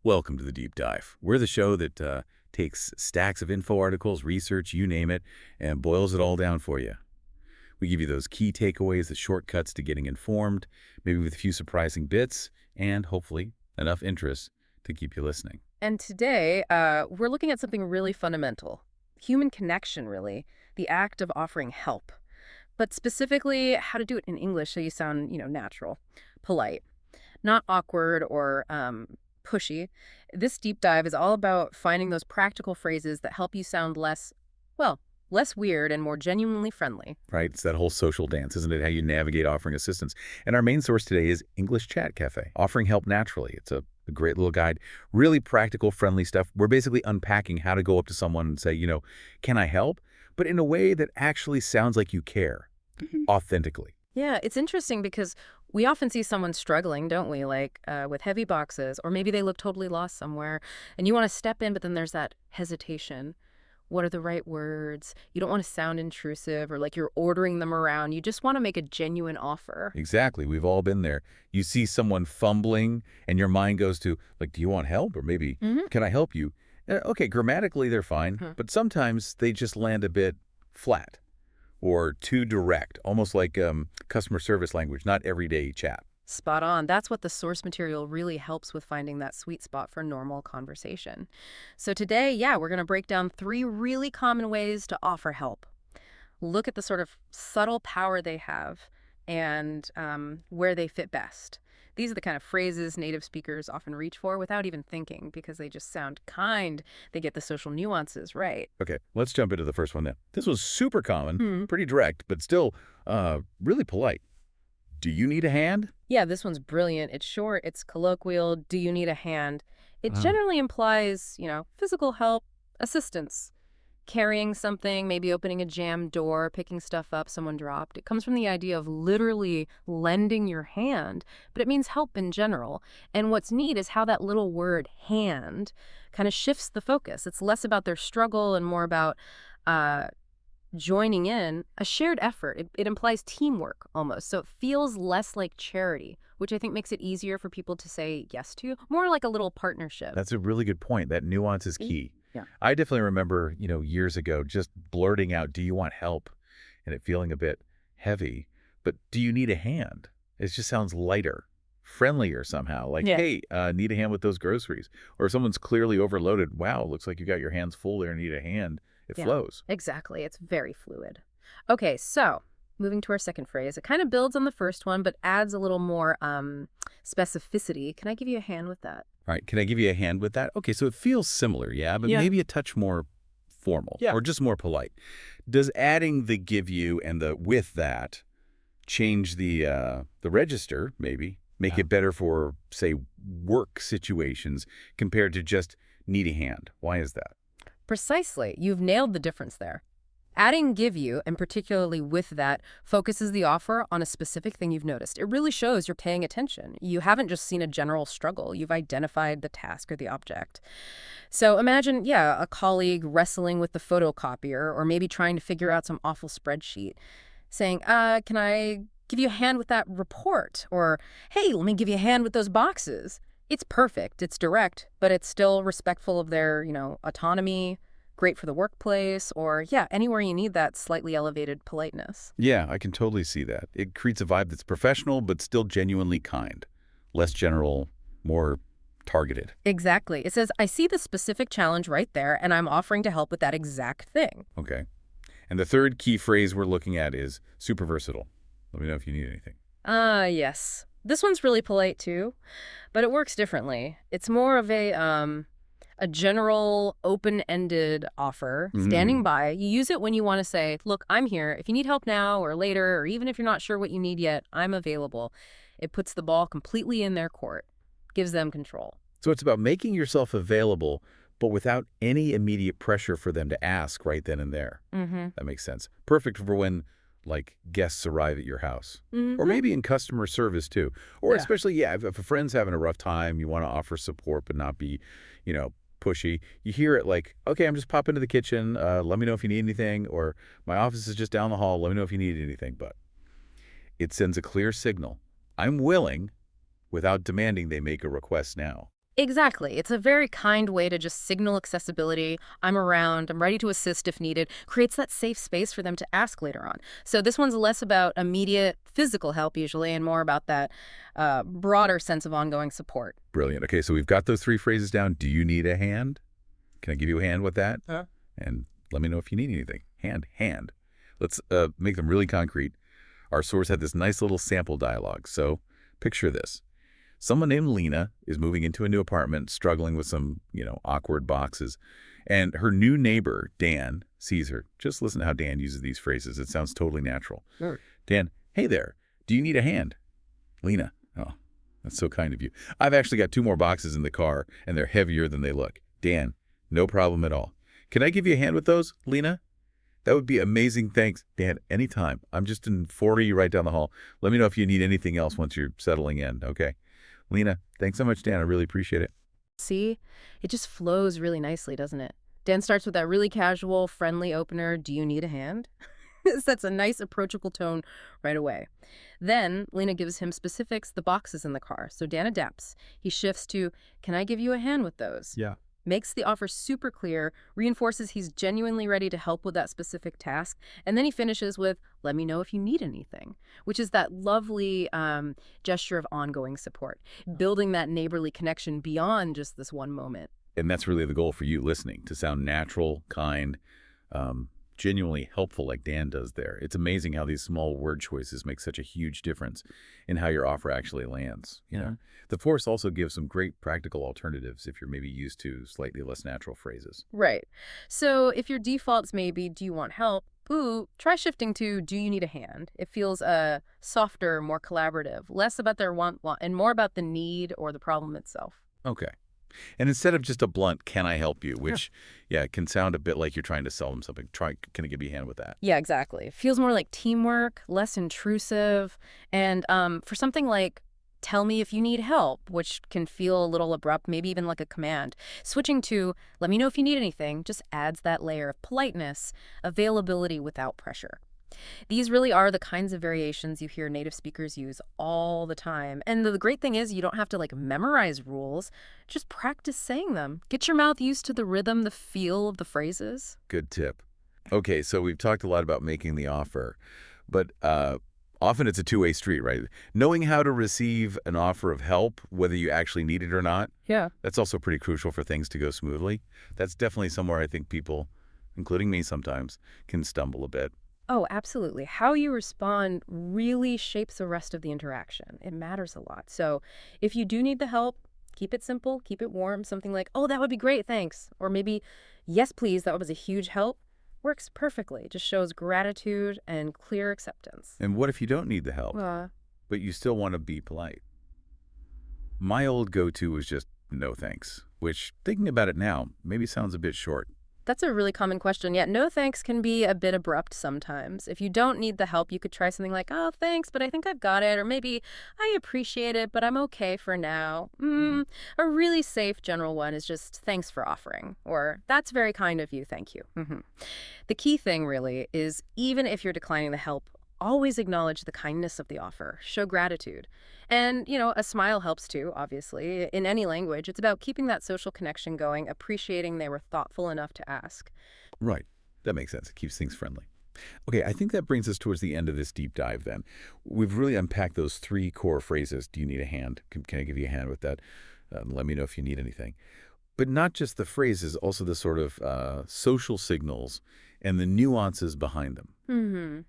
Welcome to the Deep Dive. We're the show that takes stacks of info articles, research, you name it, and boils it all down for you. We give you those key takeaways, the shortcuts to getting informed, maybe with a few surprising bits, and hopefully enough interest to keep you listening. And today, we're looking at something really fundamental. Human connection, really. The act of offering help. But specifically, how to do it in English so you sound, natural, polite, not awkward or pushy. This deep dive is all about finding those practical phrases that help you sound less weird and more genuinely friendly. Right? It's that whole social dance, isn't it? How you navigate offering assistance. And our main source today is English Chat Cafe, offering help naturally. It's a great little guide, really practical, friendly stuff. We're basically unpacking how to go up to someone and say, can I help? But in a way that actually sounds like you care, authentically. Yeah, it's interesting because we often see someone struggling, don't we? Like with heavy boxes, or maybe they look totally lost somewhere, and you want to step in, but then there's that hesitation. What are the right words? You don't want to sound intrusive or like you're ordering them around. You just want to make a genuine offer. Exactly. We've all been there. You see someone fumbling and your mind goes to, like, do you want help? Or maybe, Hmm. can I help you? Okay, grammatically they're fine, Huh. but sometimes they just land a bit flat or too direct, almost like customer service language, not everyday chat. Spot on. That's what the source material really helps with finding that sweet spot for normal conversation. So today, yeah, we're going to break down three really common ways to offer help. Look at the sort of subtle power they have and where they fit best. These are the kind of phrases native speakers often reach for without even thinking because they just sound kind. They get the social nuances right. Okay, let's jump into the first one then. This was super common, Hmm. pretty direct, but still really polite. Do you need a hand? Yeah, this one's brilliant. It's short, it's colloquial. Do you need a hand? It Uh, generally implies, physical help, assistance, carrying something, maybe opening a jammed door, picking stuff up someone dropped. It comes from the idea of literally lending your hand, but it means help in general. And what's neat is how that little word hand kind of shifts the focus. It's less about their struggle and more about uh, joining in a shared effort. It implies teamwork almost. So it feels less like charity, which I think makes it easier for people to say yes to, more like a little partnership. That's a really good point. That nuance is Mm. key. Yeah. I definitely remember, years ago, just blurting out, do you want help? And it feeling a bit heavy. But do you need a hand? It just sounds lighter, friendlier somehow. Like, Yeah. hey, need a hand with those groceries. Or if someone's clearly overloaded. Wow, looks like you got your hands full there and need a hand. It Yeah, flows. exactly. It's very fluid. Okay, so moving to our second phrase, it kind of builds on the first one, but adds a little more specificity. Can I give you a hand with that? All right, can I give you a hand with that? Okay, so it feels similar, yeah, but Yeah. maybe a touch more formal Yeah. or just more polite. Does adding the give you and the with that change the register, maybe, make Yeah. it better for, say, work situations compared to just need a hand? Why is that? Precisely. You've nailed the difference there. Adding give you, and particularly with that, focuses the offer on a specific thing you've noticed. It really shows you're paying attention. You haven't just seen a general struggle, you've identified the task or the object. So imagine, yeah, a colleague wrestling with the photocopier or maybe trying to figure out some awful spreadsheet, saying, can I give you a hand with that report? Or, hey, let me give you a hand with those boxes. It's perfect, it's direct, but it's still respectful of their, autonomy, great for the workplace, or, yeah, anywhere you need that slightly elevated politeness. Yeah, I can totally see that. It creates a vibe that's professional but still genuinely kind, less general, more targeted. Exactly. It says, I see the specific challenge right there, and I'm offering to help with that exact thing. Okay. And the third key phrase we're looking at is super versatile. Let me know if you need anything. Yes. This one's really polite too, but it works differently. It's more of a general open-ended offer, standing Mm, by. You use it when you want to say, look, I'm here. If you need help now or later, or even if you're not sure what you need yet, I'm available. It puts the ball completely in their court, gives them control. So it's about making yourself available, but without any immediate pressure for them to ask right then and there. Mm-hmm. That makes sense. Perfect for when, like, guests arrive at your house. Or Mm-hmm. maybe in customer service, too. Or Yeah. especially, yeah, if a friend's having a rough time, you want to offer support but not be, pushy. You hear it like, okay, I'm just popping into the kitchen. Let me know if you need anything. Or my office is just down the hall. Let me know if you need anything. But it sends a clear signal. I'm willing without demanding they make a request now. Exactly. It's a very kind way to just signal accessibility. I'm around. I'm ready to assist if needed. Creates that safe space for them to ask later on. So this one's less about immediate physical help usually and more about that broader sense of ongoing support. Brilliant. Okay, so we've got those three phrases down. Do you need a hand? Can I give you a hand with that? And let me know if you need anything. Hand, hand. Let's make them really concrete. Our source had this nice little sample dialogue. So picture this. Someone named Lena is moving into a new apartment, struggling with some, awkward boxes. And her new neighbor, Dan, sees her. Just listen to how Dan uses these phrases. It sounds totally natural. Sure. Dan, hey there. Do you need a hand? Lena, oh, that's so kind of you. I've actually got 2 more boxes in the car, and they're heavier than they look. Dan, no problem at all. Can I give you a hand with those, Lena? That would be amazing. Thanks, Dan. Anytime. I'm just in 40 right down the hall. Let me know if you need anything else once you're settling in, okay? Lena, thanks so much, Dan. I really appreciate it. See? It just flows really nicely, doesn't it? Dan starts with that really casual, friendly opener, do you need a hand? Sets a nice, approachable tone right away. Then Lena gives him specifics, the boxes in the car, so Dan adapts. He shifts to, can I give you a hand with those? Yeah. Makes the offer super clear, reinforces he's genuinely ready to help with that specific task, and then he finishes with, let me know if you need anything, which is that lovely gesture of ongoing support, building that neighborly connection beyond just this one moment. And that's really the goal for you listening, to sound natural, kind, genuinely helpful like Dan does there. It's amazing how these small word choices make such a huge difference in how your offer actually lands. The Force also gives some great practical alternatives if you're maybe used to slightly less natural phrases. Right. So if your default's maybe, do you want help? Ooh, try shifting to, do you need a hand? It feels softer, more collaborative, less about their want, and more about the need or the problem itself. Okay. And instead of just a blunt, can I help you, which, can sound a bit like you're trying to sell them something. Can I give you a hand with that? Yeah, exactly. It feels more like teamwork, less intrusive. And for something like, tell me if you need help, which can feel a little abrupt, maybe even like a command, switching to, let me know if you need anything, just adds that layer of politeness, availability without pressure. These really are the kinds of variations you hear native speakers use all the time. And the great thing is you don't have to memorize rules, just practice saying them. Get your mouth used to the rhythm, the feel of the phrases. Good tip. Okay, so we've talked a lot about making the offer, but often it's a two-way street, right? Knowing how to receive an offer of help, whether you actually need it or not, Yeah. that's also pretty crucial for things to go smoothly. That's definitely somewhere I think people, including me sometimes, can stumble a bit. Oh, absolutely. How you respond really shapes the rest of the interaction. It matters a lot. So if you do need the help, keep it simple, keep it warm. Something like, oh, that would be great, thanks. Or maybe, yes, please, that was a huge help. Works perfectly. Just shows gratitude and clear acceptance. And what if you don't need the help, but you still want to be polite? My old go-to was just no thanks, which, thinking about it now, maybe sounds a bit short. That's a really common question. Yeah, no thanks can be a bit abrupt sometimes. If you don't need the help, you could try something like, oh, thanks, but I think I've got it. Or maybe, I appreciate it, but I'm okay for now. A really safe general one is just, thanks for offering. Or, that's very kind of you, thank you. The key thing, really, is even if you're declining the help, always acknowledge the kindness of the offer. Show gratitude. And, a smile helps too, obviously. In any language, it's about keeping that social connection going, appreciating they were thoughtful enough to ask. Right. That makes sense. It keeps things friendly. Okay, I think that brings us towards the end of this deep dive then. We've really unpacked those 3 core phrases. Do you need a hand? Can I give you a hand with that? Let me know if you need anything. But not just the phrases, also the sort of social signals and the nuances behind them.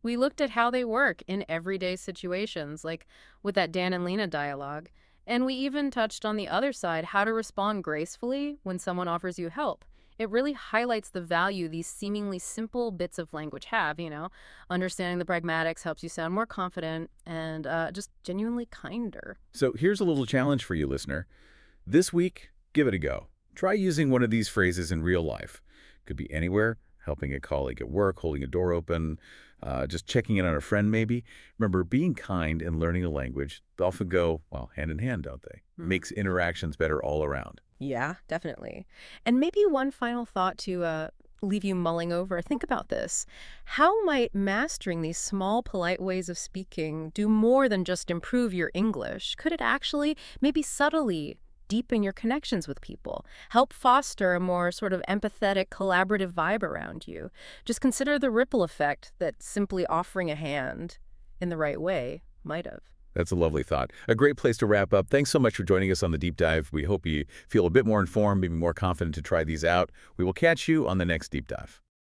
We looked at how they work in everyday situations, like with that Dan and Lena dialogue. And we even touched on the other side, how to respond gracefully when someone offers you help. It really highlights the value these seemingly simple bits of language have. Understanding the pragmatics helps you sound more confident and just genuinely kinder. So here's a little challenge for you, listener. This week, give it a go. Try using one of these phrases in real life. Could be anywhere, helping a colleague at work, holding a door open, just checking in on a friend maybe. Remember, being kind and learning a language, they often go, well, hand in hand, don't they? Makes interactions better all around. Yeah, definitely. And maybe one final thought to leave you mulling over. Think about this. How might mastering these small, polite ways of speaking do more than just improve your English? Could it actually, maybe subtly, deepen your connections with people, help foster a more sort of empathetic, collaborative vibe around you. Just consider the ripple effect that simply offering a hand in the right way might have. That's a lovely thought. A great place to wrap up. Thanks so much for joining us on the deep dive. We hope you feel a bit more informed, maybe more confident to try these out. We will catch you on the next deep dive.